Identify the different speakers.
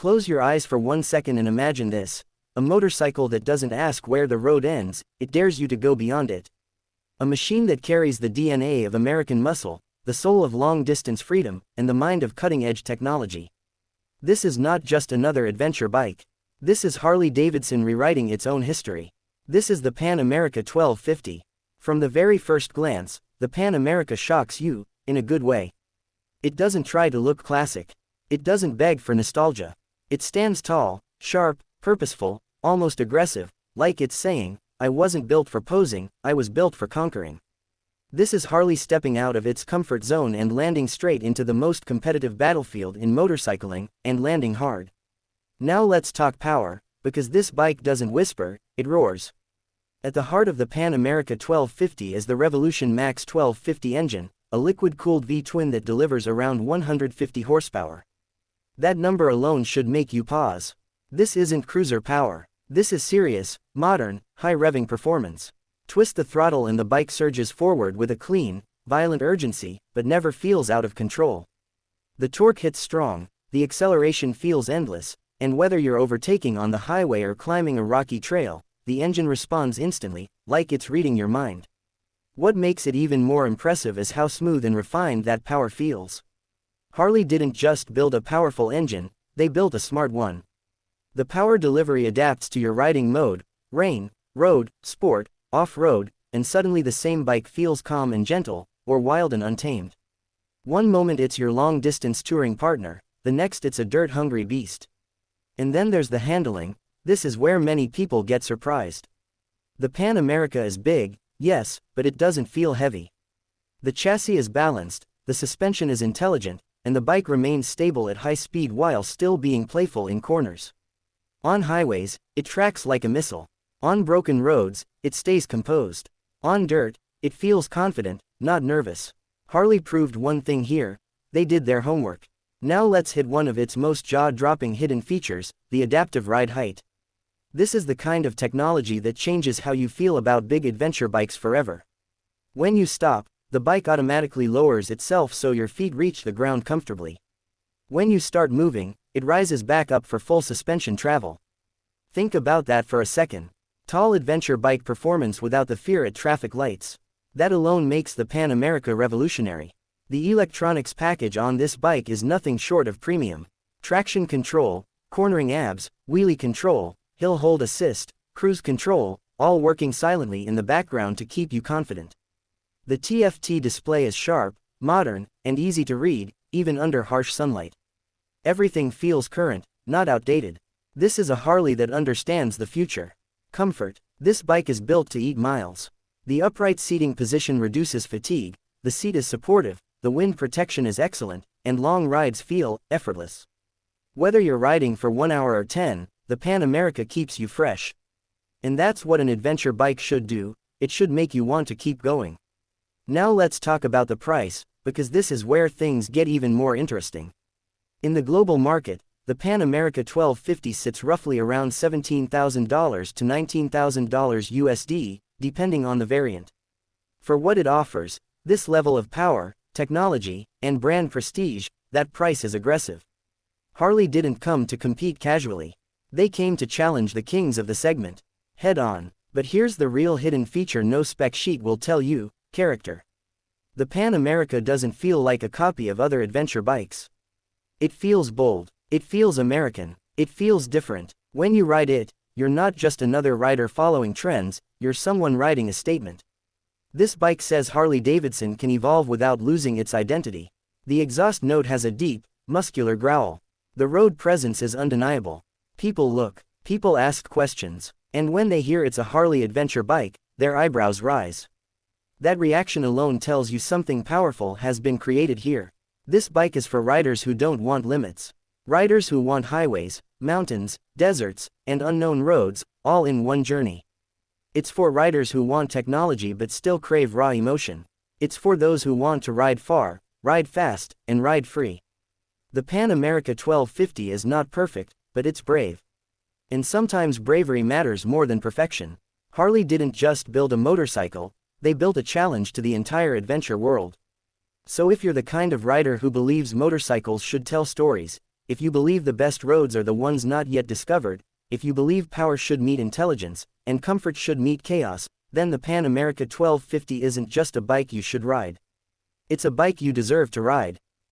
Speaker 1: Close your eyes for 1 second and imagine this. A motorcycle that doesn't ask where the road ends, it dares you to go beyond it. A machine that carries the DNA of American muscle, the soul of long-distance freedom, and the mind of cutting-edge technology. This is not just another adventure bike. This is Harley-Davidson rewriting its own history. This is the Pan America 1250. From the very first glance, the Pan America shocks you, in a good way. It doesn't try to look classic. It doesn't beg for nostalgia. It stands tall, sharp, purposeful, almost aggressive, like it's saying, I wasn't built for posing, I was built for conquering. This is Harley stepping out of its comfort zone and landing straight into the most competitive battlefield in motorcycling, and landing hard. Now let's talk power, because this bike doesn't whisper, it roars. At the heart of the Pan America 1250 is the Revolution Max 1250 engine, a liquid-cooled V-twin that delivers around 150 horsepower. That number alone should make you pause. This isn't cruiser power. This is serious, modern, high-revving performance. Twist the throttle and the bike surges forward with a clean, violent urgency, but never feels out of control. The torque hits strong, the acceleration feels endless, and whether you're overtaking on the highway or climbing a rocky trail, the engine responds instantly, like it's reading your mind. What makes it even more impressive is how smooth and refined that power feels. Harley didn't just build a powerful engine, they built a smart one. The power delivery adapts to your riding mode, rain, road, sport, off-road, and suddenly the same bike feels calm and gentle, or wild and untamed. One moment it's your long-distance touring partner, the next it's a dirt-hungry beast. And then there's the handling. This is where many people get surprised. The Pan America is big, yes, but it doesn't feel heavy. The chassis is balanced, the suspension is intelligent, and the bike remains stable at high speed while still being playful in corners. On highways, it tracks like a missile. On broken roads, it stays composed. On dirt, it feels confident, not nervous. Harley proved one thing here: they did their homework. Now let's hit one of its most jaw-dropping hidden features, the adaptive ride height. This is the kind of technology that changes how you feel about big adventure bikes forever. When you stop, the bike automatically lowers itself so your feet reach the ground comfortably. When you start moving, it rises back up for full suspension travel. Think about that for a second. Tall adventure bike performance without the fear at traffic lights. That alone makes the Pan America revolutionary. The electronics package on this bike is nothing short of premium. Traction control, cornering abs, wheelie control, hill hold assist, cruise control, all working silently in the background to keep you confident. The TFT display is sharp, modern, and easy to read, even under harsh sunlight. Everything feels current, not outdated. This is a Harley that understands the future. Comfort. This bike is built to eat miles. The upright seating position reduces fatigue, the seat is supportive, the wind protection is excellent, and long rides feel effortless. Whether you're riding for 1 hour or 10, the Pan America keeps you fresh. And that's what an adventure bike should do, it should make you want to keep going. Now let's talk about the price, because this is where things get even more interesting. In the global market, the Pan America 1250 sits roughly around $17,000 to $19,000 USD, depending on the variant. For what it offers, this level of power, technology, and brand prestige, that price is aggressive. Harley didn't come to compete casually. They came to challenge the kings of the segment. Head on. But here's the real hidden feature no spec sheet will tell you: character. The Pan America doesn't feel like a copy of other adventure bikes. It feels bold. It feels American. It feels different. When you ride it, you're not just another rider following trends, you're someone riding a statement. This bike says Harley-Davidson can evolve without losing its identity. The exhaust note has a deep, muscular growl. The road presence is undeniable. People look, people ask questions, and when they hear it's a Harley adventure bike, their eyebrows rise. That reaction alone tells you something powerful has been created here. This bike is for riders who don't want limits. Riders who want highways, mountains, deserts, and unknown roads, all in one journey. It's for riders who want technology but still crave raw emotion. It's for those who want to ride far, ride fast, and ride free. The Pan America 1250 is not perfect, but it's brave. And sometimes bravery matters more than perfection. Harley didn't just build a motorcycle, they built a challenge to the entire adventure world. So if you're the kind of rider who believes motorcycles should tell stories, if you believe the best roads are the ones not yet discovered, if you believe power should meet intelligence, and comfort should meet chaos, then the Pan America 1250 isn't just a bike you should ride. It's a bike you deserve to ride.